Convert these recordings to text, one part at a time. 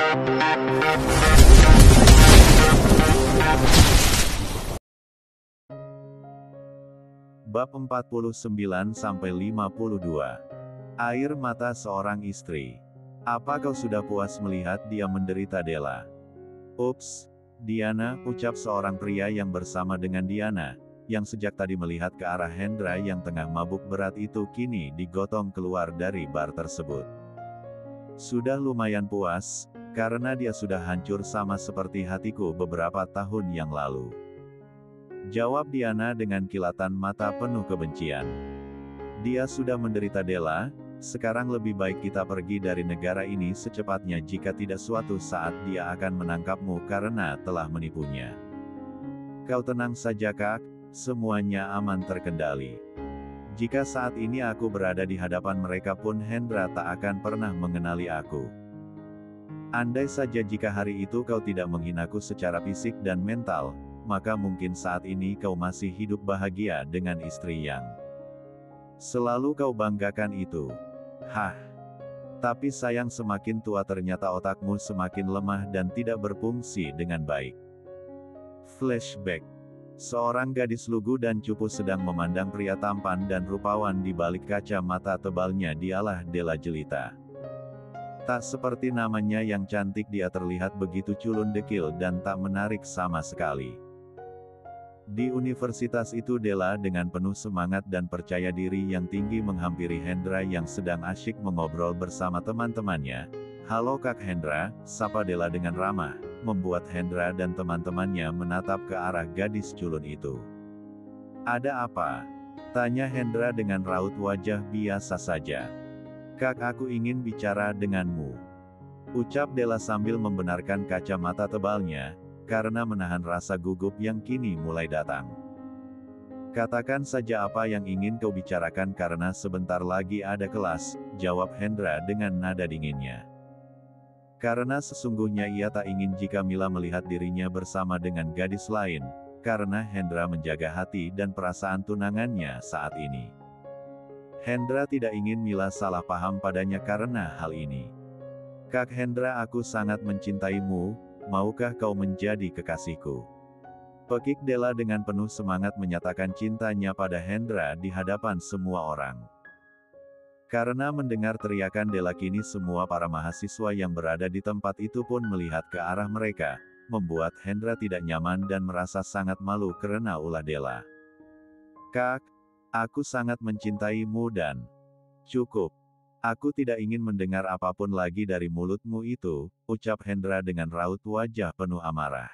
Bab 49-52. Air mata seorang istri. Apa kau sudah puas melihat dia menderita, Della? Ups, Diana, ucap seorang pria yang bersama dengan Diana, yang sejak tadi melihat ke arah Hendra yang tengah mabuk berat itu kini digotong keluar dari bar tersebut. Sudah lumayan puas, karena dia sudah hancur sama seperti hatiku beberapa tahun yang lalu. Jawab Diana dengan kilatan mata penuh kebencian. Dia sudah menderita, Della, sekarang lebih baik kita pergi dari negara ini secepatnya jika tidak suatu saat dia akan menangkapmu karena telah menipunya. Kau tenang saja, Kak, semuanya aman terkendali. Jika saat ini aku berada di hadapan mereka pun Hendra tak akan pernah mengenali aku. Andai saja jika hari itu kau tidak menghinaku secara fisik dan mental, maka mungkin saat ini kau masih hidup bahagia dengan istri yang selalu kau banggakan itu. Hah. Tapi sayang semakin tua ternyata otakmu semakin lemah dan tidak berfungsi dengan baik. Flashback. Seorang gadis lugu dan cupu sedang memandang pria tampan dan rupawan di balik kaca mata tebalnya. Dialah Della Jelita. Tak seperti namanya yang cantik, dia terlihat begitu culun dekil dan tak menarik sama sekali. Di universitas itu Della dengan penuh semangat dan percaya diri yang tinggi menghampiri Hendra yang sedang asyik mengobrol bersama teman-temannya. Halo Kak Hendra, sapa Della dengan ramah, membuat Hendra dan teman-temannya menatap ke arah gadis culun itu. Ada apa? Tanya Hendra dengan raut wajah biasa saja. Kak, aku ingin bicara denganmu, ucap Della sambil membenarkan kacamata tebalnya, karena menahan rasa gugup yang kini mulai datang. Katakan saja apa yang ingin kau bicarakan karena sebentar lagi ada kelas, jawab Hendra dengan nada dinginnya. Karena sesungguhnya ia tak ingin jika Mila melihat dirinya bersama dengan gadis lain, karena Hendra menjaga hati dan perasaan tunangannya saat ini. Hendra tidak ingin Mila salah paham padanya karena hal ini. Kak Hendra, aku sangat mencintaimu. Maukah kau menjadi kekasihku? Pekik Della dengan penuh semangat menyatakan cintanya pada Hendra di hadapan semua orang. Karena mendengar teriakan Della kini semua para mahasiswa yang berada di tempat itu pun melihat ke arah mereka, membuat Hendra tidak nyaman dan merasa sangat malu karena ulah Della. Kak, aku sangat mencintaimu dan cukup. Aku tidak ingin mendengar apapun lagi dari mulutmu itu, ucap Hendra dengan raut wajah penuh amarah.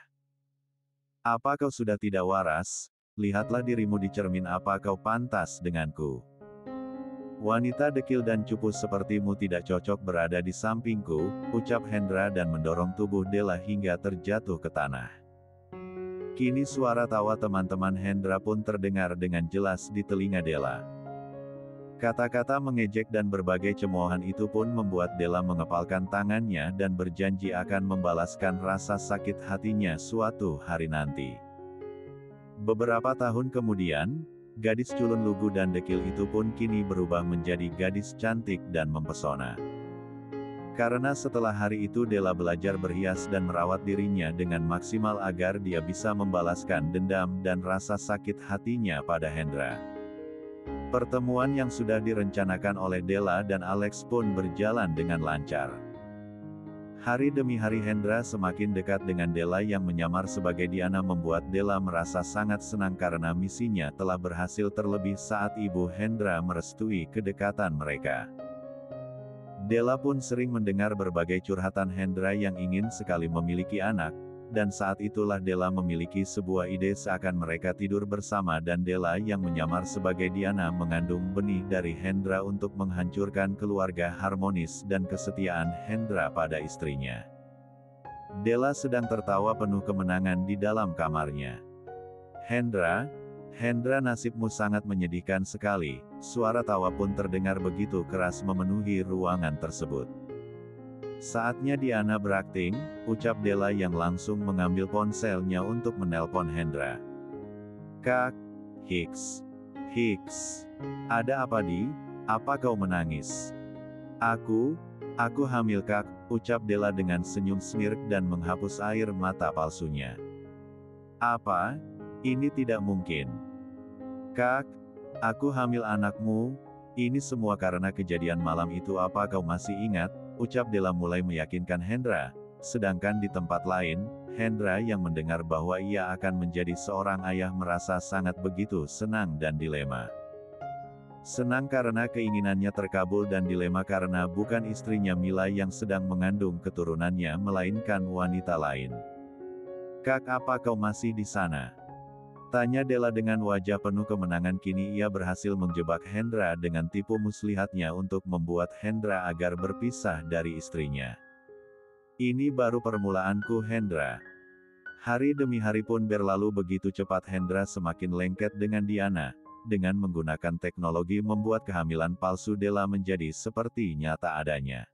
Apa kau sudah tidak waras? Lihatlah dirimu di cermin, apa kau pantas denganku? Wanita dekil dan cupu sepertimu tidak cocok berada di sampingku, ucap Hendra dan mendorong tubuh Della hingga terjatuh ke tanah. Kini suara tawa teman-teman Hendra pun terdengar dengan jelas di telinga Della. Kata-kata mengejek dan berbagai cemoohan itu pun membuat Della mengepalkan tangannya dan berjanji akan membalaskan rasa sakit hatinya suatu hari nanti. Beberapa tahun kemudian, gadis culun lugu dan dekil itu pun kini berubah menjadi gadis cantik dan mempesona. Karena setelah hari itu Della belajar berhias dan merawat dirinya dengan maksimal agar dia bisa membalaskan dendam dan rasa sakit hatinya pada Hendra. Pertemuan yang sudah direncanakan oleh Della dan Alex pun berjalan dengan lancar. Hari demi hari Hendra semakin dekat dengan Della yang menyamar sebagai Diana membuat Della merasa sangat senang karena misinya telah berhasil, terlebih saat ibu Hendra merestui kedekatan mereka. Della pun sering mendengar berbagai curhatan Hendra yang ingin sekali memiliki anak, dan saat itulah Della memiliki sebuah ide seakan mereka tidur bersama dan Della yang menyamar sebagai Diana mengandung benih dari Hendra untuk menghancurkan keluarga harmonis dan kesetiaan Hendra pada istrinya. Della sedang tertawa penuh kemenangan di dalam kamarnya. Hendra, nasibmu sangat menyedihkan sekali, suara tawa pun terdengar begitu keras memenuhi ruangan tersebut. Saatnya Diana berakting, ucap Della yang langsung mengambil ponselnya untuk menelpon Hendra. Kak, Hicks, ada apa Di? Apa kau menangis? Aku hamil Kak, ucap Della dengan senyum smirk dan menghapus air mata palsunya. Apa? Ini tidak mungkin. Kak, aku hamil anakmu. Ini semua karena kejadian malam itu. Apa kau masih ingat? Ucap Della mulai meyakinkan Hendra. Sedangkan di tempat lain, Hendra yang mendengar bahwa ia akan menjadi seorang ayah merasa sangat begitu senang dan dilema. Senang karena keinginannya terkabul dan dilema karena bukan istrinya Mila yang sedang mengandung keturunannya melainkan wanita lain. Kak, apa kau masih di sana? Tanya Della dengan wajah penuh kemenangan. Kini ia berhasil menjebak Hendra dengan tipu muslihatnya untuk membuat Hendra agar berpisah dari istrinya. Ini baru permulaanku Hendra. Hari demi hari pun berlalu begitu cepat. Hendra semakin lengket dengan Diana. Dengan menggunakan teknologi membuat kehamilan palsu Della menjadi seperti nyata adanya.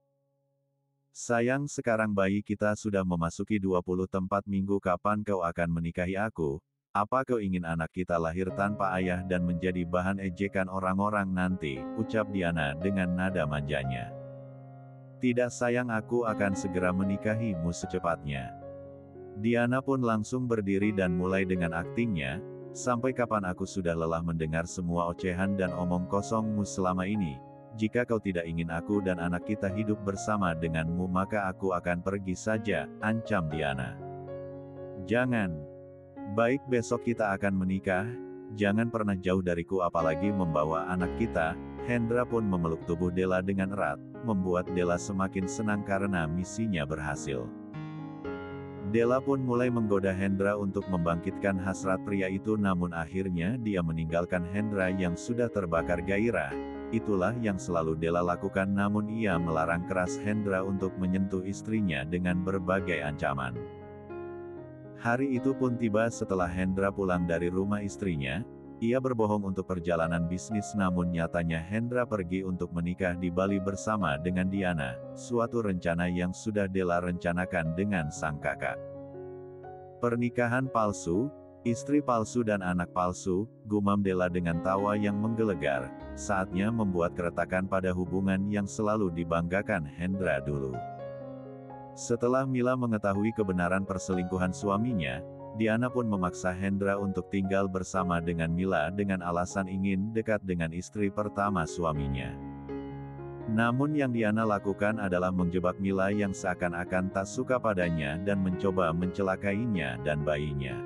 Sayang, sekarang bayi kita sudah memasuki 24 minggu. Kapan kau akan menikahi aku? Apa kau ingin anak kita lahir tanpa ayah dan menjadi bahan ejekan orang-orang nanti? Ucap Diana dengan nada manjanya. Tidak sayang, aku akan segera menikahimu secepatnya. Diana pun langsung berdiri dan mulai dengan aktingnya. Sampai kapan aku sudah lelah mendengar semua ocehan dan omong kosongmu selama ini. Jika kau tidak ingin aku dan anak kita hidup bersama denganmu maka aku akan pergi saja, ancam Diana. Jangan. Baik, besok kita akan menikah. Jangan pernah jauh dariku apalagi membawa anak kita. Hendra pun memeluk tubuh Della dengan erat, membuat Della semakin senang karena misinya berhasil. Della pun mulai menggoda Hendra untuk membangkitkan hasrat pria itu, namun akhirnya dia meninggalkan Hendra yang sudah terbakar gairah. Itulah yang selalu Della lakukan, namun ia melarang keras Hendra untuk menyentuh istrinya dengan berbagai ancaman. Hari itu pun tiba setelah Hendra pulang dari rumah istrinya. Ia berbohong untuk perjalanan bisnis, namun nyatanya Hendra pergi untuk menikah di Bali bersama dengan Diana, suatu rencana yang sudah Della rencanakan dengan sang kakak. Pernikahan palsu, istri palsu dan anak palsu, gumam Della dengan tawa yang menggelegar. Saatnya membuat keretakan pada hubungan yang selalu dibanggakan Hendra dulu. Setelah Mila mengetahui kebenaran perselingkuhan suaminya, Diana pun memaksa Hendra untuk tinggal bersama dengan Mila dengan alasan ingin dekat dengan istri pertama suaminya. Namun yang Diana lakukan adalah menjebak Mila yang seakan-akan tak suka padanya dan mencoba mencelakainya dan bayinya.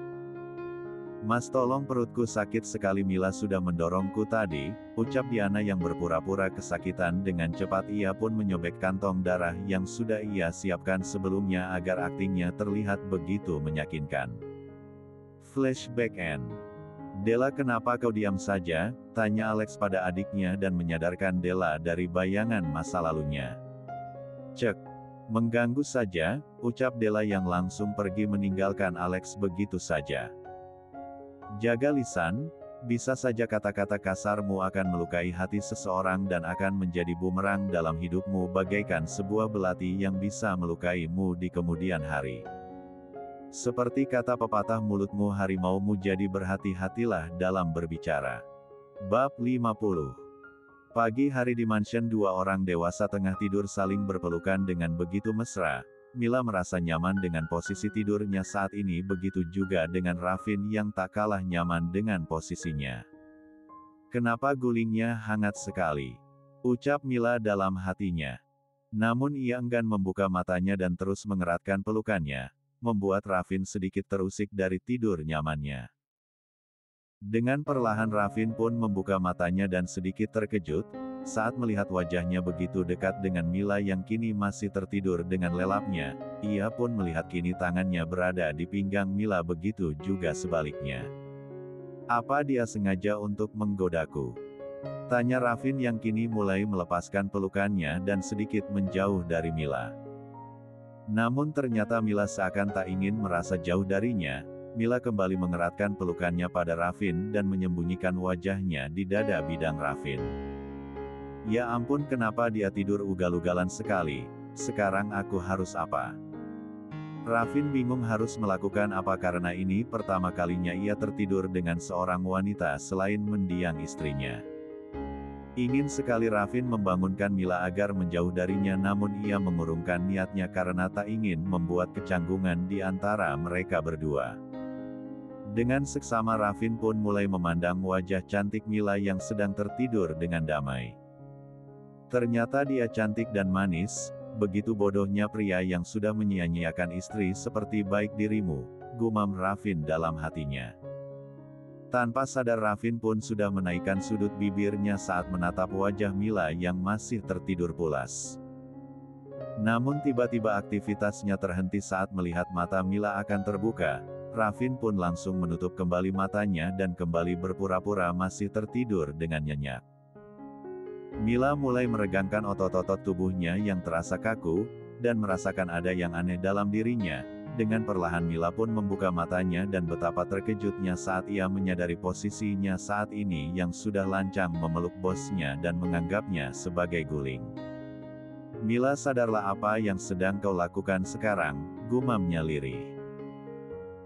Mas, tolong, perutku sakit sekali. Mila sudah mendorongku tadi, ucap Diana yang berpura-pura kesakitan. Dengan cepat ia pun menyobek kantong darah yang sudah ia siapkan sebelumnya agar aktingnya terlihat begitu meyakinkan. Flashback end. Della, kenapa kau diam saja? Tanya Alex pada adiknya dan menyadarkan Della dari bayangan masa lalunya. Cek. Mengganggu saja, ucap Della yang langsung pergi meninggalkan Alex begitu saja. Jaga lisan, bisa saja kata-kata kasarmu akan melukai hati seseorang dan akan menjadi bumerang dalam hidupmu bagaikan sebuah belati yang bisa melukaimu di kemudian hari. Seperti kata pepatah, mulutmu harimaumu, jadi berhati-hatilah dalam berbicara. Bab 50. Pagi hari di mansion, dua orang dewasa tengah tidur saling berpelukan dengan begitu mesra. Mila merasa nyaman dengan posisi tidurnya saat ini, begitu juga dengan Raffin yang tak kalah nyaman dengan posisinya. Kenapa gulingnya hangat sekali? Ucap Mila dalam hatinya. Namun ia enggan membuka matanya dan terus mengeratkan pelukannya, membuat Raffin sedikit terusik dari tidur nyamannya. Dengan perlahan Raffin pun membuka matanya dan sedikit terkejut, saat melihat wajahnya begitu dekat dengan Mila yang kini masih tertidur dengan lelapnya. Ia pun melihat kini tangannya berada di pinggang Mila, begitu juga sebaliknya. Apa dia sengaja untuk menggodaku? Tanya Raffin yang kini mulai melepaskan pelukannya dan sedikit menjauh dari Mila. Namun ternyata Mila seakan tak ingin merasa jauh darinya. Mila kembali mengeratkan pelukannya pada Raffin dan menyembunyikan wajahnya di dada bidang Raffin. Ya ampun, kenapa dia tidur ugal-ugalan sekali? Sekarang aku harus apa? Raffin bingung harus melakukan apa karena ini pertama kalinya ia tertidur dengan seorang wanita selain mendiang istrinya. Ingin sekali Raffin membangunkan Mila agar menjauh darinya, namun ia mengurungkan niatnya karena tak ingin membuat kecanggungan di antara mereka berdua. Dengan seksama Raffin pun mulai memandang wajah cantik Mila yang sedang tertidur dengan damai. Ternyata dia cantik dan manis, begitu bodohnya pria yang sudah menyia-nyiakan istri seperti baik dirimu, gumam Raffin dalam hatinya. Tanpa sadar Raffin pun sudah menaikkan sudut bibirnya saat menatap wajah Mila yang masih tertidur pulas. Namun tiba-tiba aktivitasnya terhenti saat melihat mata Mila akan terbuka. Raffin pun langsung menutup kembali matanya dan kembali berpura-pura masih tertidur dengan nyenyak. Mila mulai meregangkan otot-otot tubuhnya yang terasa kaku, dan merasakan ada yang aneh dalam dirinya. Dengan perlahan Mila pun membuka matanya dan betapa terkejutnya saat ia menyadari posisinya saat ini yang sudah lancang memeluk bosnya dan menganggapnya sebagai guling. "Mila, sadarlah apa yang sedang kau lakukan sekarang," gumamnya lirih.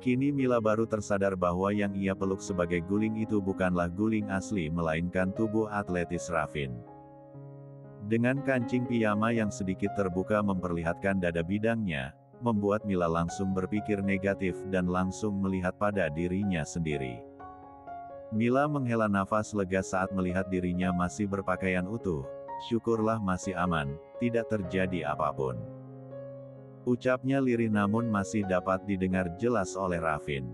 Kini Mila baru tersadar bahwa yang ia peluk sebagai guling itu bukanlah guling asli melainkan tubuh atletis Raffin. Dengan kancing piyama yang sedikit terbuka memperlihatkan dada bidangnya, membuat Mila langsung berpikir negatif dan langsung melihat pada dirinya sendiri. Mila menghela nafas lega saat melihat dirinya masih berpakaian utuh. "Syukurlah masih aman, tidak terjadi apapun," ucapnya lirih namun masih dapat didengar jelas oleh Raffin.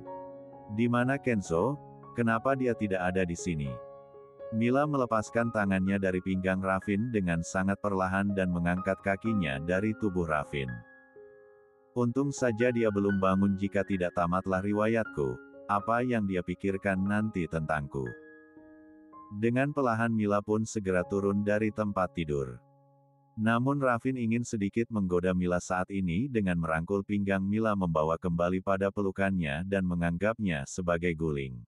"Di mana Kenzo? Kenapa dia tidak ada di sini?" Mila melepaskan tangannya dari pinggang Raffin dengan sangat perlahan dan mengangkat kakinya dari tubuh Raffin. "Untung saja dia belum bangun, jika tidak tamatlah riwayatku. Apa yang dia pikirkan nanti tentangku?" Dengan perlahan Mila pun segera turun dari tempat tidur. Namun Raffin ingin sedikit menggoda Mila saat ini dengan merangkul pinggang Mila, membawa kembali pada pelukannya dan menganggapnya sebagai guling.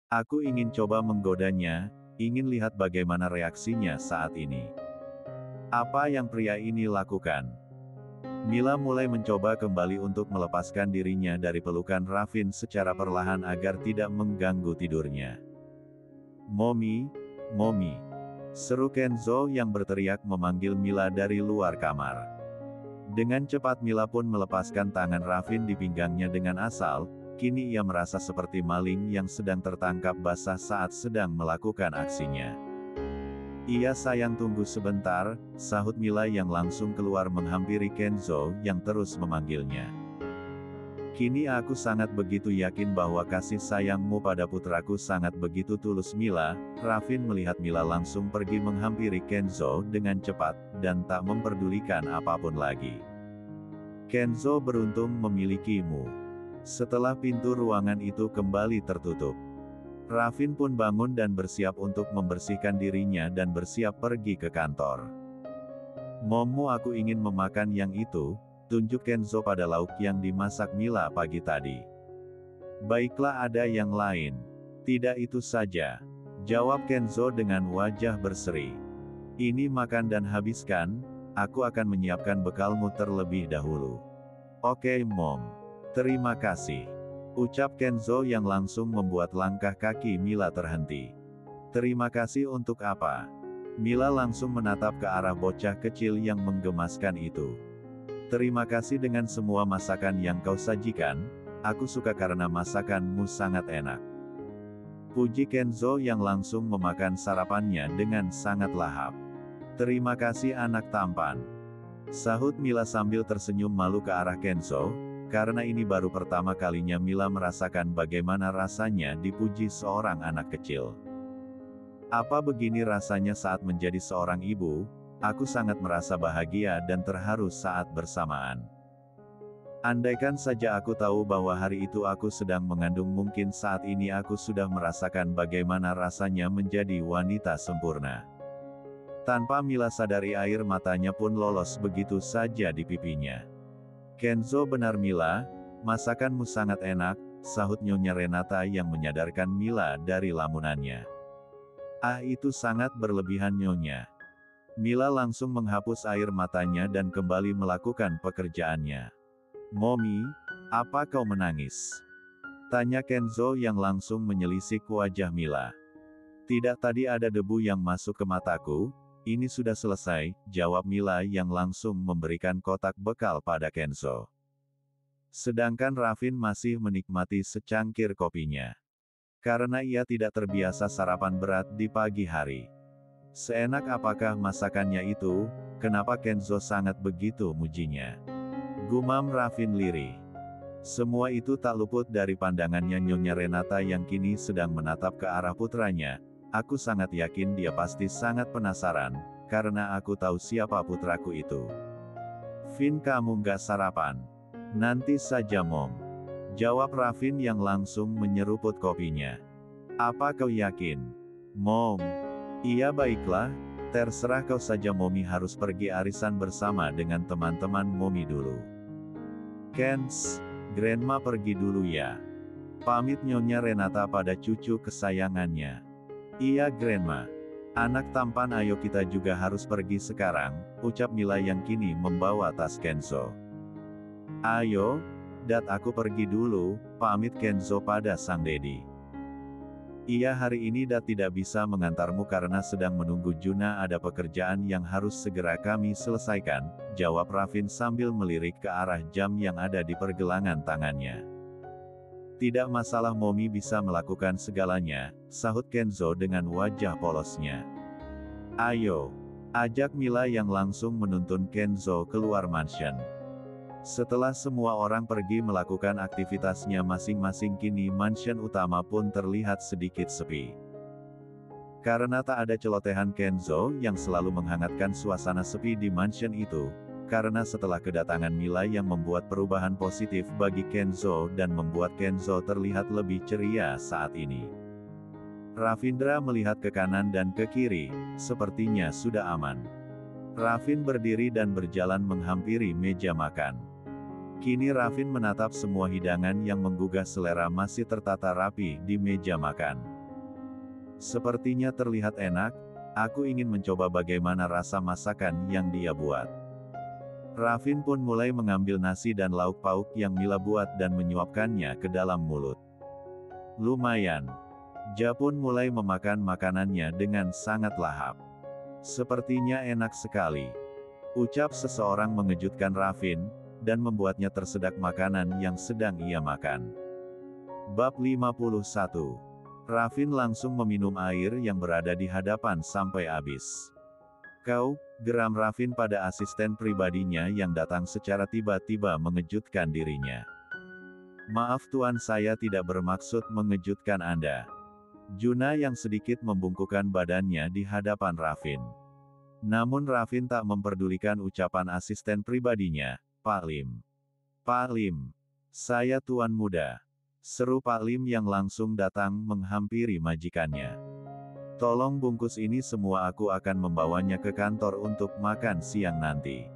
"Aku ingin coba menggodanya, ingin lihat bagaimana reaksinya saat ini. Apa yang pria ini lakukan?" Mila mulai mencoba kembali untuk melepaskan dirinya dari pelukan Raffin secara perlahan agar tidak mengganggu tidurnya. "Momi, Momi!" seru Kenzo yang berteriak memanggil Mila dari luar kamar. Dengan cepat Mila pun melepaskan tangan Raffin di pinggangnya dengan asal. Kini ia merasa seperti maling yang sedang tertangkap basah saat sedang melakukan aksinya. "Iya sayang, tunggu sebentar," sahut Mila yang langsung keluar menghampiri Kenzo yang terus memanggilnya. "Kini aku sangat begitu yakin bahwa kasih sayangmu pada putraku sangat begitu tulus." "Mila." Raffin melihat Mila langsung pergi menghampiri Kenzo dengan cepat, dan tak memperdulikan apapun lagi. "Kenzo beruntung memilikimu." Setelah pintu ruangan itu kembali tertutup, Raffin pun bangun dan bersiap untuk membersihkan dirinya dan bersiap pergi ke kantor. "Momo, aku ingin memakan yang itu," tunjuk Kenzo pada lauk yang dimasak Mila pagi tadi. "Baiklah, ada yang lain?" "Tidak, itu saja," jawab Kenzo dengan wajah berseri. "Ini makan dan habiskan, aku akan menyiapkan bekalmu terlebih dahulu." "Oke, Mom. Terima kasih," ucap Kenzo yang langsung membuat langkah kaki Mila terhenti. "Terima kasih untuk apa?" Mila langsung menatap ke arah bocah kecil yang menggemaskan itu. "Terima kasih dengan semua masakan yang kau sajikan, aku suka karena masakanmu sangat enak," puji Kenzo yang langsung memakan sarapannya dengan sangat lahap. "Terima kasih anak tampan," sahut Mila sambil tersenyum malu ke arah Kenzo. Karena ini baru pertama kalinya Mila merasakan bagaimana rasanya dipuji seorang anak kecil. "Apa begini rasanya saat menjadi seorang ibu? Aku sangat merasa bahagia dan terharu saat bersamaan. Andaikan saja aku tahu bahwa hari itu aku sedang mengandung, mungkin saat ini aku sudah merasakan bagaimana rasanya menjadi wanita sempurna." Tanpa Mila sadari air matanya pun lolos begitu saja di pipinya. "Kenzo, benar Mila, masakanmu sangat enak," sahut Nyonya Renata yang menyadarkan Mila dari lamunannya. "Ah, itu sangat berlebihan Nyonya." Mila langsung menghapus air matanya dan kembali melakukan pekerjaannya. "Momi, apa kau menangis?" tanya Kenzo yang langsung menyelisik wajah Mila. Tidak, tadi ada debu yang masuk ke mataku. Ini sudah selesai, jawab Mila yang langsung memberikan kotak bekal pada Kenzo. Sedangkan Rafin masih menikmati secangkir kopinya. Karena ia tidak terbiasa sarapan berat di pagi hari. Seenak apakah masakannya itu, kenapa Kenzo sangat begitu mujinya? Gumam Rafin lirih. Semua itu tak luput dari pandangannya Nyonya Renata yang kini sedang menatap ke arah putranya. Aku sangat yakin dia pasti sangat penasaran, karena aku tahu siapa putraku itu. Vin, kamu nggak sarapan? Nanti saja Mom. Jawab Rafin yang langsung menyeruput kopinya. Apa kau yakin? Mom. Iya baiklah, terserah kau saja. Momi harus pergi arisan bersama dengan teman-teman Momi dulu. Kens, Grandma pergi dulu ya. Pamit Nyonya Renata pada cucu kesayangannya. Iya Grandma. Anak tampan, ayo kita juga harus pergi sekarang, ucap Mila yang kini membawa tas Kenzo. Ayo, Dad, aku pergi dulu, pamit Kenzo pada sang Dedi. Iya, hari ini Dad tidak bisa mengantarmu karena sedang menunggu Juna, ada pekerjaan yang harus segera kami selesaikan, jawab Rafin sambil melirik ke arah jam yang ada di pergelangan tangannya. Tidak masalah, Momi bisa melakukan segalanya, sahut Kenzo dengan wajah polosnya. Ayo, ajak Mila yang langsung menuntun Kenzo keluar mansion. Setelah semua orang pergi melakukan aktivitasnya masing-masing, kini mansion utama pun terlihat sedikit sepi. Karena tak ada celotehan Kenzo yang selalu menghangatkan suasana sepi di mansion itu, karena setelah kedatangan Mila yang membuat perubahan positif bagi Kenzo dan membuat Kenzo terlihat lebih ceria saat ini. Ravindra melihat ke kanan dan ke kiri, sepertinya sudah aman. Rafin berdiri dan berjalan menghampiri meja makan. Kini Rafin menatap semua hidangan yang menggugah selera masih tertata rapi di meja makan. Sepertinya terlihat enak, aku ingin mencoba bagaimana rasa masakan yang dia buat. Rafin pun mulai mengambil nasi dan lauk pauk yang Mila buat dan menyuapkannya ke dalam mulut. Lumayan. Ja pun mulai memakan makanannya dengan sangat lahap. Sepertinya enak sekali, ucap seseorang mengejutkan Rafin, dan membuatnya tersedak makanan yang sedang ia makan. Bab 51. Rafin langsung meminum air yang berada di hadapan sampai habis. Kau, geram Rafin pada asisten pribadinya yang datang secara tiba-tiba mengejutkan dirinya. Maaf Tuan, saya tidak bermaksud mengejutkan Anda. Juna yang sedikit membungkukkan badannya di hadapan Rafin. Namun Rafin tak memperdulikan ucapan asisten pribadinya, Pak Lim. Pak Lim. Saya Tuan Muda. Seru Pak Lim yang langsung datang menghampiri majikannya. Tolong bungkus ini semua, aku akan membawanya ke kantor untuk makan siang nanti.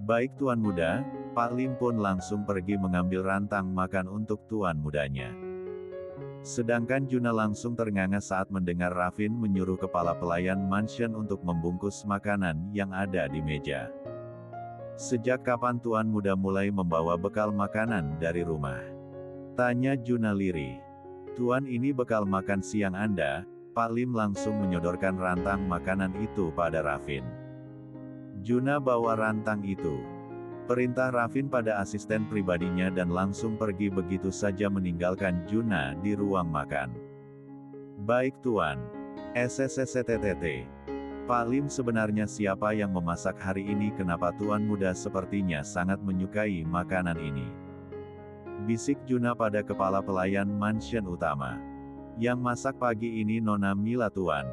Baik Tuan Muda, Pak Lim pun langsung pergi mengambil rantang makan untuk Tuan Mudanya. Sedangkan Juna langsung ternganga saat mendengar Rafin menyuruh kepala pelayan mansion untuk membungkus makanan yang ada di meja. Sejak kapan Tuan Muda mulai membawa bekal makanan dari rumah? Tanya Juna lirih. Tuan, ini bekal makan siang Anda. Pak Lim langsung menyodorkan rantang makanan itu pada Rafin. Juna bawa rantang itu. Perintah Rafin pada asisten pribadinya dan langsung pergi begitu saja meninggalkan Juna di ruang makan. Baik Tuan. SSSTTT. Pak Lim, sebenarnya siapa yang memasak hari ini? Kenapa Tuan Muda sepertinya sangat menyukai makanan ini? Bisik Juna pada kepala pelayan mansion utama. Yang masak pagi ini Nona Mila Tuan.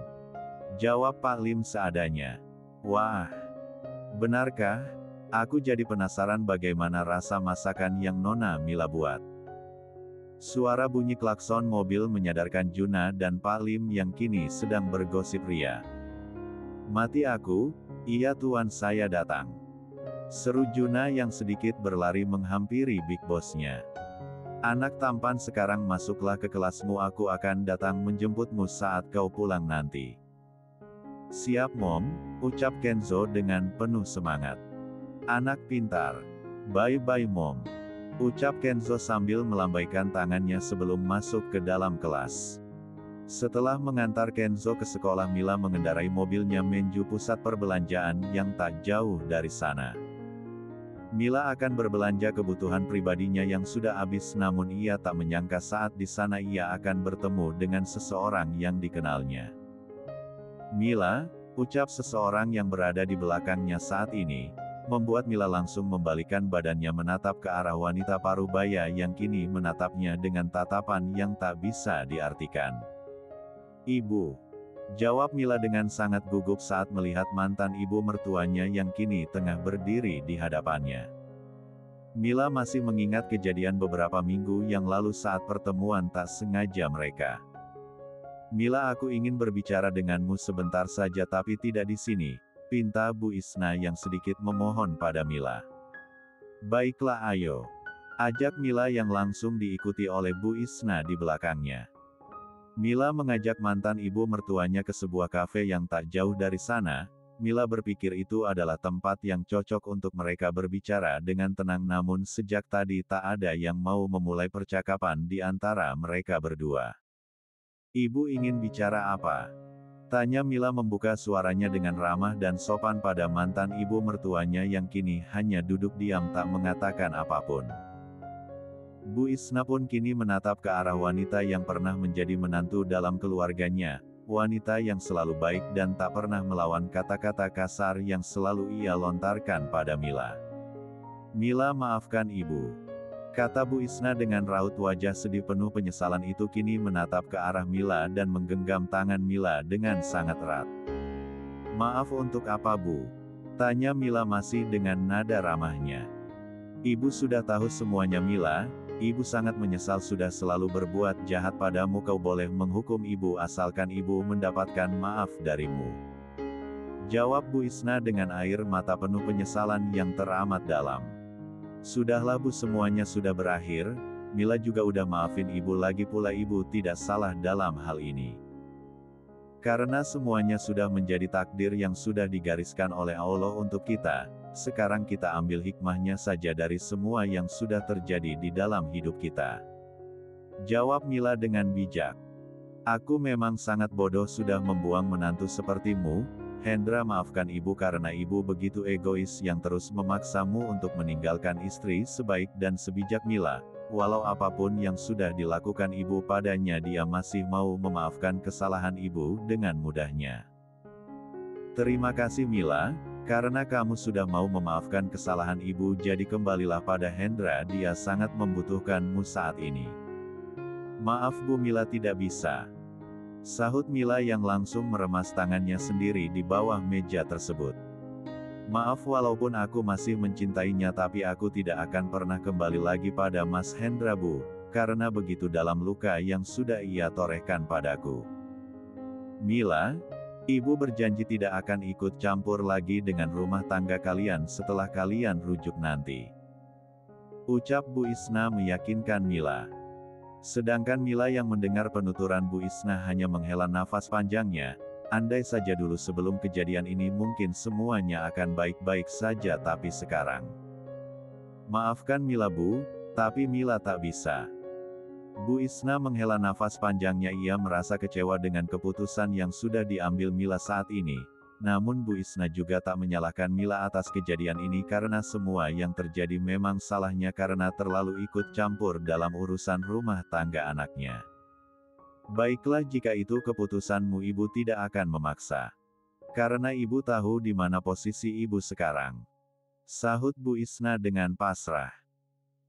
Jawab Pak Lim seadanya. Wah. Benarkah? Aku jadi penasaran bagaimana rasa masakan yang Nona Mila buat. Suara bunyi klakson mobil menyadarkan Juna dan Pak Lim yang kini sedang bergosip ria. Mati aku, iya Tuan, saya datang. Seru Juna yang sedikit berlari menghampiri Big Boss-nya. Anak tampan, sekarang masuklah ke kelasmu, aku akan datang menjemputmu saat kau pulang nanti. Siap Mom, ucap Kenzo dengan penuh semangat. Anak pintar. Bye-bye Mom. Ucap Kenzo sambil melambaikan tangannya sebelum masuk ke dalam kelas. Setelah mengantar Kenzo ke sekolah, Mila mengendarai mobilnya menuju pusat perbelanjaan yang tak jauh dari sana. Mila akan berbelanja kebutuhan pribadinya yang sudah habis, namun ia tak menyangka saat di sana ia akan bertemu dengan seseorang yang dikenalnya. "Mila," ucap seseorang yang berada di belakangnya saat ini, membuat Mila langsung membalikkan badannya menatap ke arah wanita parubaya yang kini menatapnya dengan tatapan yang tak bisa diartikan. "Ibu," jawab Mila dengan sangat gugup saat melihat mantan ibu mertuanya yang kini tengah berdiri di hadapannya. Mila masih mengingat kejadian beberapa minggu yang lalu saat pertemuan tak sengaja mereka. "Mila, aku ingin berbicara denganmu sebentar saja, tapi tidak di sini," pinta Bu Isna yang sedikit memohon pada Mila. "Baiklah, ayo," ajak Mila yang langsung diikuti oleh Bu Isna di belakangnya. Mila mengajak mantan ibu mertuanya ke sebuah kafe yang tak jauh dari sana. Mila berpikir itu adalah tempat yang cocok untuk mereka berbicara dengan tenang, namun sejak tadi tak ada yang mau memulai percakapan di antara mereka berdua. "Ibu ingin bicara apa?" tanya Mila membuka suaranya dengan ramah dan sopan pada mantan ibu mertuanya yang kini hanya duduk diam tak mengatakan apapun. Bu Isna pun kini menatap ke arah wanita yang pernah menjadi menantu dalam keluarganya, wanita yang selalu baik dan tak pernah melawan kata-kata kasar yang selalu ia lontarkan pada Mila. "Mila, maafkan ibu," kata Bu Isna dengan raut wajah sedih penuh penyesalan itu kini menatap ke arah Mila dan menggenggam tangan Mila dengan sangat erat. "Maaf untuk apa, Bu?" tanya Mila masih dengan nada ramahnya. "Ibu sudah tahu semuanya, Mila. Ibu sangat menyesal sudah selalu berbuat jahat padamu. Kau boleh menghukum ibu asalkan ibu mendapatkan maaf darimu," jawab Bu Isna dengan air mata penuh penyesalan yang teramat dalam. "Sudahlah Bu, semuanya sudah berakhir. Mila juga udah maafin ibu, lagi pula ibu tidak salah dalam hal ini. Karena semuanya sudah menjadi takdir yang sudah digariskan oleh Allah untuk kita. Sekarang kita ambil hikmahnya saja dari semua yang sudah terjadi di dalam hidup kita," jawab Mila dengan bijak. "Aku memang sangat bodoh sudah membuang menantu sepertimu, Hendra. Maafkan ibu karena ibu begitu egois yang terus memaksamu untuk meninggalkan istri sebaik dan sebijak Mila. Walau apapun yang sudah dilakukan ibu padanya, dia masih mau memaafkan kesalahan ibu dengan mudahnya. Terima kasih Mila, karena kamu sudah mau memaafkan kesalahan ibu, jadi kembalilah pada Hendra, dia sangat membutuhkanmu saat ini." "Maaf Bu, Mila tidak bisa," sahut Mila yang langsung meremas tangannya sendiri di bawah meja tersebut. "Maaf, walaupun aku masih mencintainya, tapi aku tidak akan pernah kembali lagi pada Mas Hendra Bu, karena begitu dalam luka yang sudah ia torehkan padaku. Mila, ibu berjanji tidak akan ikut campur lagi dengan rumah tangga kalian setelah kalian rujuk nanti," ucap Bu Isna meyakinkan Mila. Sedangkan Mila yang mendengar penuturan Bu Isna hanya menghela nafas panjangnya. Andai saja dulu sebelum kejadian ini mungkin semuanya akan baik-baik saja, tapi sekarang. "Maafkan Mila Bu, tapi Mila tak bisa." Bu Isna menghela nafas panjangnya, ia merasa kecewa dengan keputusan yang sudah diambil Mila saat ini. Namun Bu Isna juga tak menyalahkan Mila atas kejadian ini karena semua yang terjadi memang salahnya karena terlalu ikut campur dalam urusan rumah tangga anaknya. "Baiklah, jika itu keputusanmu, ibu tidak akan memaksa. Karena ibu tahu di mana posisi ibu sekarang," sahut Bu Isna dengan pasrah.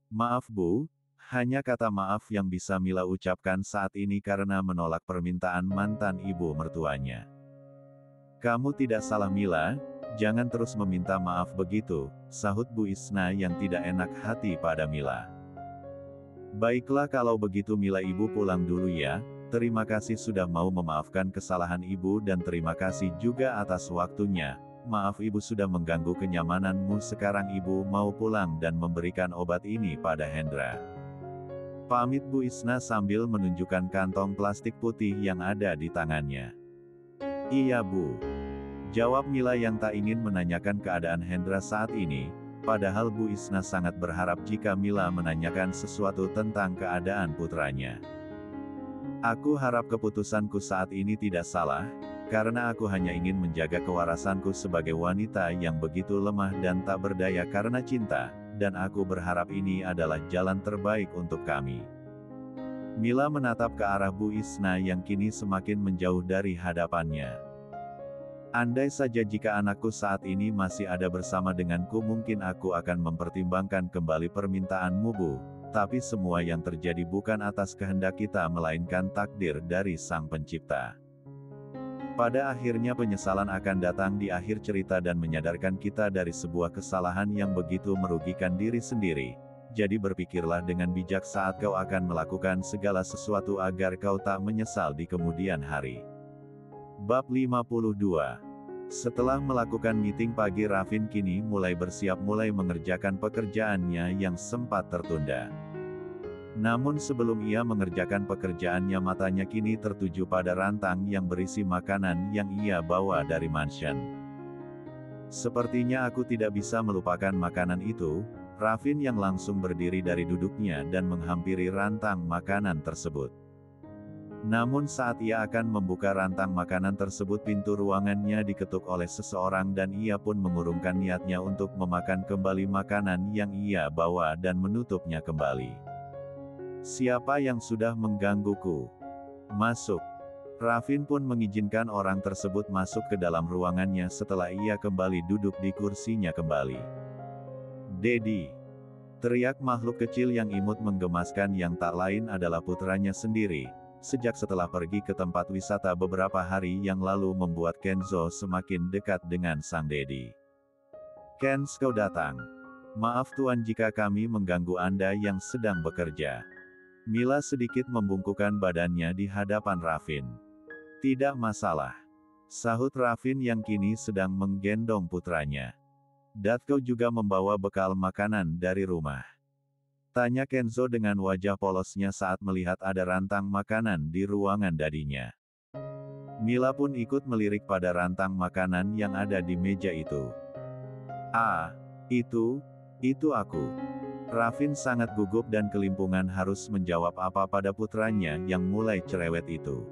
"Maaf Bu, hanya kata maaf yang bisa Mila ucapkan saat ini karena menolak permintaan mantan ibu mertuanya." "Kamu tidak salah Mila, jangan terus meminta maaf begitu," sahut Bu Isna yang tidak enak hati pada Mila. "Baiklah kalau begitu Mila, ibu pulang dulu ya. Terima kasih sudah mau memaafkan kesalahan ibu dan terima kasih juga atas waktunya. Maaf ibu sudah mengganggu kenyamananmu, sekarang ibu mau pulang dan memberikan obat ini pada Hendra," pamit Bu Isna sambil menunjukkan kantong plastik putih yang ada di tangannya. "Iya Bu," jawab Mila yang tak ingin menanyakan keadaan Hendra saat ini, padahal Bu Isna sangat berharap jika Mila menanyakan sesuatu tentang keadaan putranya. Aku harap keputusanku saat ini tidak salah, karena aku hanya ingin menjaga kewarasanku sebagai wanita yang begitu lemah dan tak berdaya karena cinta, dan aku berharap ini adalah jalan terbaik untuk kami. Mila menatap ke arah Bu Isna yang kini semakin menjauh dari hadapannya. Andai saja jika anakku saat ini masih ada bersama denganku, mungkin aku akan mempertimbangkan kembali permintaanmu, Bu. Tapi semua yang terjadi bukan atas kehendak kita melainkan takdir dari Sang Pencipta. Pada akhirnya penyesalan akan datang di akhir cerita dan menyadarkan kita dari sebuah kesalahan yang begitu merugikan diri sendiri. Jadi berpikirlah dengan bijak saat kau akan melakukan segala sesuatu agar kau tak menyesal di kemudian hari. Bab 52. Setelah melakukan meeting pagi, Raffin kini mulai bersiap mulai mengerjakan pekerjaannya yang sempat tertunda. Namun sebelum ia mengerjakan pekerjaannya, matanya kini tertuju pada rantang yang berisi makanan yang ia bawa dari mansion. Sepertinya aku tidak bisa melupakan makanan itu, Raffin yang langsung berdiri dari duduknya dan menghampiri rantang makanan tersebut. Namun saat ia akan membuka rantang makanan tersebut, pintu ruangannya diketuk oleh seseorang dan ia pun mengurungkan niatnya untuk memakan kembali makanan yang ia bawa dan menutupnya kembali. Siapa yang sudah menggangguku? Masuk. Raffin pun mengizinkan orang tersebut masuk ke dalam ruangannya setelah ia kembali duduk di kursinya kembali. Dedi, teriak makhluk kecil yang imut menggemaskan yang tak lain adalah putranya sendiri. Sejak setelah pergi ke tempat wisata beberapa hari yang lalu membuat Kenzo semakin dekat dengan sang Dedi. Kenz, kau datang. Maaf Tuan jika kami mengganggu Anda yang sedang bekerja. Mila sedikit membungkukkan badannya di hadapan Raffin. Tidak masalah, sahut Raffin yang kini sedang menggendong putranya. Datko juga membawa bekal makanan dari rumah? Tanya Kenzo dengan wajah polosnya saat melihat ada rantang makanan di ruangan dadinya. Mila pun ikut melirik pada rantang makanan yang ada di meja itu. Ah, itu aku. Raffin sangat gugup dan kelimpungan harus menjawab apa pada putranya yang mulai cerewet itu.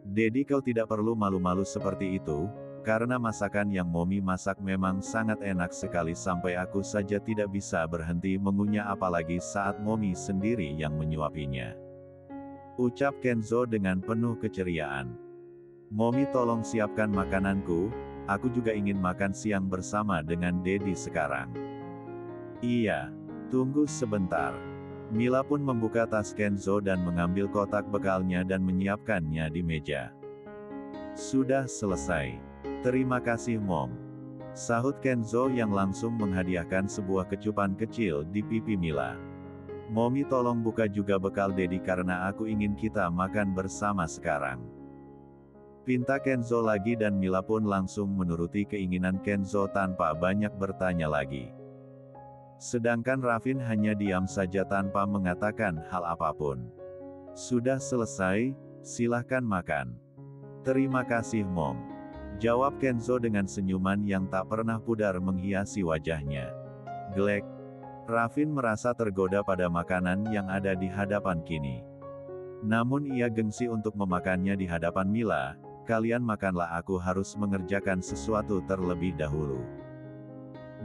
Dedi, kau tidak perlu malu-malu seperti itu. Karena masakan yang Momi masak memang sangat enak sekali sampai aku saja tidak bisa berhenti mengunyah, apalagi saat Momi sendiri yang menyuapinya. Ucap Kenzo dengan penuh keceriaan. Momi, tolong siapkan makananku, aku juga ingin makan siang bersama dengan Dedi sekarang. Iya, tunggu sebentar. Mila pun membuka tas Kenzo dan mengambil kotak bekalnya dan menyiapkannya di meja. Sudah selesai. Terima kasih Mom. Sahut Kenzo yang langsung menghadiahkan sebuah kecupan kecil di pipi Mila. Momi, tolong buka juga bekal Dedi karena aku ingin kita makan bersama sekarang. Pinta Kenzo lagi dan Mila pun langsung menuruti keinginan Kenzo tanpa banyak bertanya lagi. Sedangkan Raffin hanya diam saja tanpa mengatakan hal apapun. Sudah selesai, silahkan makan. Terima kasih Mom. Jawab Kenzo dengan senyuman yang tak pernah pudar menghiasi wajahnya. Glek. Raffin merasa tergoda pada makanan yang ada di hadapan kini. Namun ia gengsi untuk memakannya di hadapan Mila. Kalian makanlah, aku harus mengerjakan sesuatu terlebih dahulu.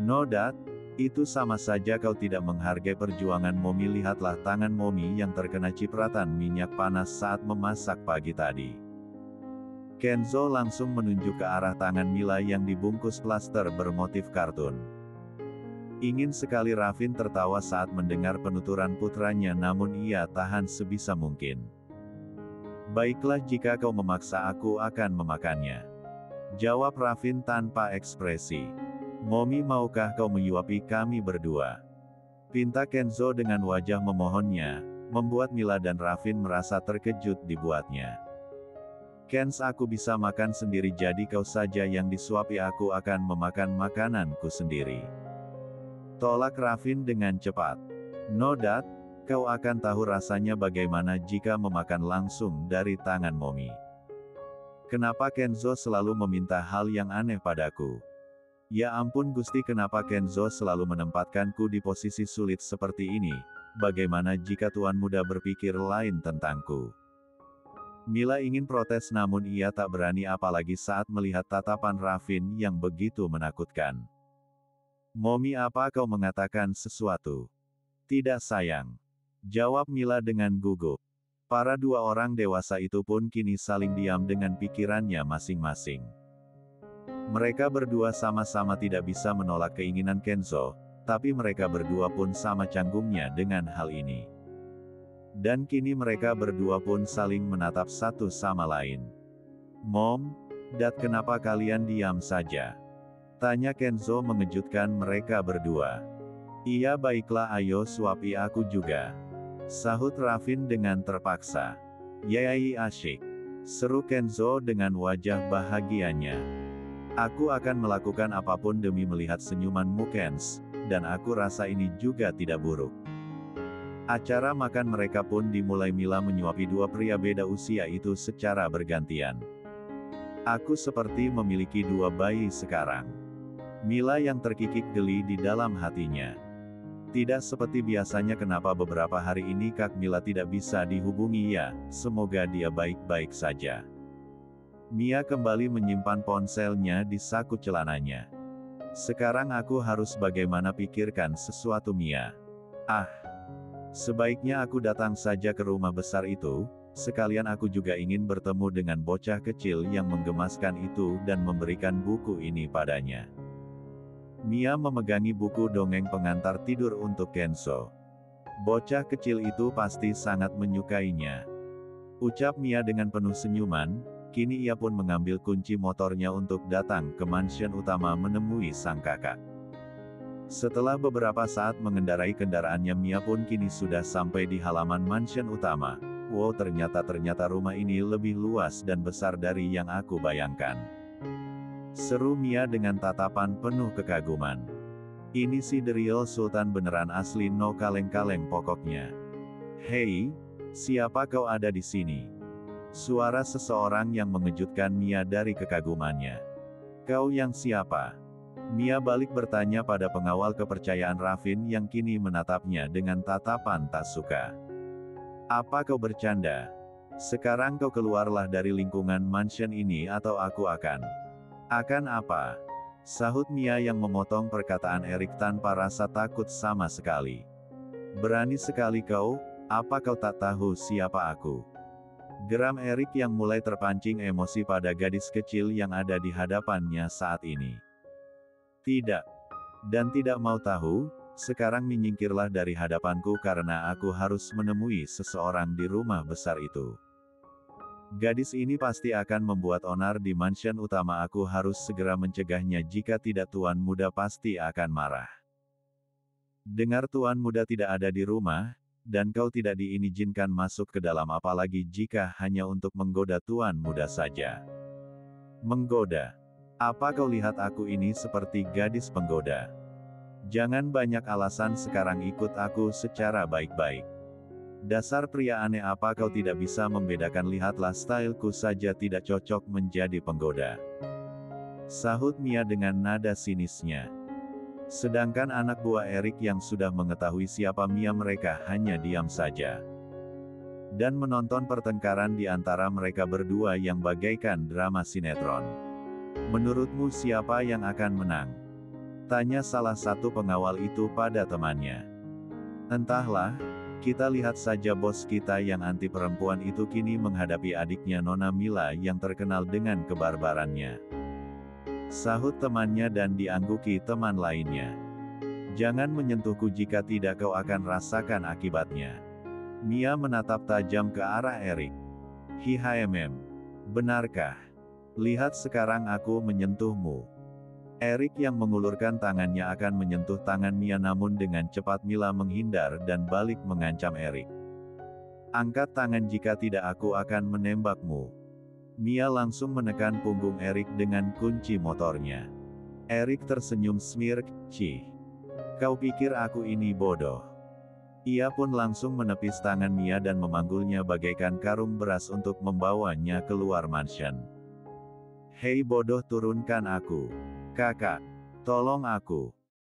No Dad, itu sama saja kau tidak menghargai perjuangan Momi. Lihatlah tangan Momi yang terkena cipratan minyak panas saat memasak pagi tadi. Kenzo langsung menunjuk ke arah tangan Mila yang dibungkus plaster bermotif kartun. Ingin sekali Raffin tertawa saat mendengar penuturan putranya, namun ia tahan sebisa mungkin. Baiklah, jika kau memaksa aku akan memakannya. Jawab Raffin tanpa ekspresi. Momi, maukah kau menyuapi kami berdua? Pinta Kenzo dengan wajah memohonnya, membuat Mila dan Raffin merasa terkejut dibuatnya. Kenz, aku bisa makan sendiri, jadi kau saja yang disuapi, aku akan memakan makananku sendiri. Tolak Raffin dengan cepat. No Dad, kau akan tahu rasanya bagaimana jika memakan langsung dari tangan Momi. Kenapa Kenzo selalu meminta hal yang aneh padaku? Ya ampun Gusti, kenapa Kenzo selalu menempatkanku di posisi sulit seperti ini? Bagaimana jika Tuan Muda berpikir lain tentangku? Mila ingin protes namun ia tak berani apalagi saat melihat tatapan Raffin yang begitu menakutkan. "Mommy, apa kau mengatakan sesuatu?" "Tidak sayang," jawab Mila dengan gugup. Para dua orang dewasa itu pun kini saling diam dengan pikirannya masing-masing. Mereka berdua sama-sama tidak bisa menolak keinginan Kenzo, tapi mereka berdua pun sama canggungnya dengan hal ini. Dan kini mereka berdua pun saling menatap satu sama lain. "Mom, Dad, kenapa kalian diam saja?" tanya Kenzo mengejutkan mereka berdua. "Iya baiklah, ayo suapi aku juga," sahut Raffin dengan terpaksa. "Yai asyik," seru Kenzo dengan wajah bahagianya. "Aku akan melakukan apapun demi melihat senyumanmu Kenz, dan aku rasa ini juga tidak buruk." Acara makan mereka pun dimulai. Mila menyuapi dua pria beda usia itu secara bergantian. "Aku seperti memiliki dua bayi sekarang," Mila yang terkikik geli di dalam hatinya. Tidak seperti biasanya. Kenapa beberapa hari ini Kak Mila tidak bisa dihubungi ya? Semoga dia baik-baik saja. Mia kembali menyimpan ponselnya di saku celananya. "Sekarang aku harus bagaimana?" pikirkan sesuatu Mia. Sebaiknya aku datang saja ke rumah besar itu, sekalian aku juga ingin bertemu dengan bocah kecil yang menggemaskan itu dan memberikan buku ini padanya." Mia memegangi buku dongeng pengantar tidur untuk Kenzo. "Bocah kecil itu pasti sangat menyukainya," ucap Mia dengan penuh senyuman. Kini ia pun mengambil kunci motornya untuk datang ke mansion utama menemui sang kakak. Setelah beberapa saat mengendarai kendaraannya, Mia pun kini sudah sampai di halaman mansion utama. "Wow, ternyata rumah ini lebih luas dan besar dari yang aku bayangkan," seru Mia dengan tatapan penuh kekaguman. "Ini sih the real Sultan beneran asli, no kaleng-kaleng pokoknya." "Hei, siapa kau ada di sini?" suara seseorang yang mengejutkan Mia dari kekagumannya. "Kau yang siapa?" Mia balik bertanya pada pengawal kepercayaan Raffin yang kini menatapnya dengan tatapan tak suka. "Apa kau bercanda? Sekarang kau keluarlah dari lingkungan mansion ini atau aku akan..." "Akan apa?" sahut Mia yang memotong perkataan Erik tanpa rasa takut sama sekali. "Berani sekali kau, apa kau tak tahu siapa aku?" geram Erik yang mulai terpancing emosi pada gadis kecil yang ada di hadapannya saat ini. "Tidak. Dan tidak mau tahu, sekarang menyingkirlah dari hadapanku karena aku harus menemui seseorang di rumah besar itu. Gadis ini pasti akan membuat onar di mansion utama. Aku harus segera mencegahnya, jika tidak Tuan Muda pasti akan marah." "Dengar, Tuan Muda tidak ada di rumah, dan kau tidak diizinkan masuk ke dalam, apalagi jika hanya untuk menggoda Tuan Muda saja." "Menggoda? Apa kau lihat aku ini seperti gadis penggoda? Jangan banyak alasan, sekarang ikut aku secara baik-baik. Dasar pria aneh, apa kau tidak bisa membedakan? Lihatlah, styleku saja tidak cocok menjadi penggoda," sahut Mia dengan nada sinisnya. Sedangkan anak buah Erik yang sudah mengetahui siapa Mia, mereka hanya diam saja dan menonton pertengkaran di antara mereka berdua yang bagaikan drama sinetron. "Menurutmu siapa yang akan menang?" tanya salah satu pengawal itu pada temannya. "Entahlah, kita lihat saja." Bos kita yang anti perempuan itu kini menghadapi adiknya Nona Mila yang terkenal dengan kebarbarannya, sahut temannya dan diangguki teman lainnya. "Jangan menyentuhku, jika tidak kau akan rasakan akibatnya." Mia menatap tajam ke arah Erik. Benarkah? Lihat sekarang aku menyentuhmu." Erik yang mengulurkan tangannya akan menyentuh tangan Mia, namun dengan cepat Mila menghindar dan balik mengancam Erik. "Angkat tangan, jika tidak aku akan menembakmu." Mia langsung menekan punggung Erik dengan kunci motornya. Erik tersenyum smirk, "Cih. Kau pikir aku ini bodoh?" Ia pun langsung menepis tangan Mia dan memanggulnya bagaikan karung beras untuk membawanya keluar mansion. "Hei bodoh, turunkan aku. Kakak, tolong aku."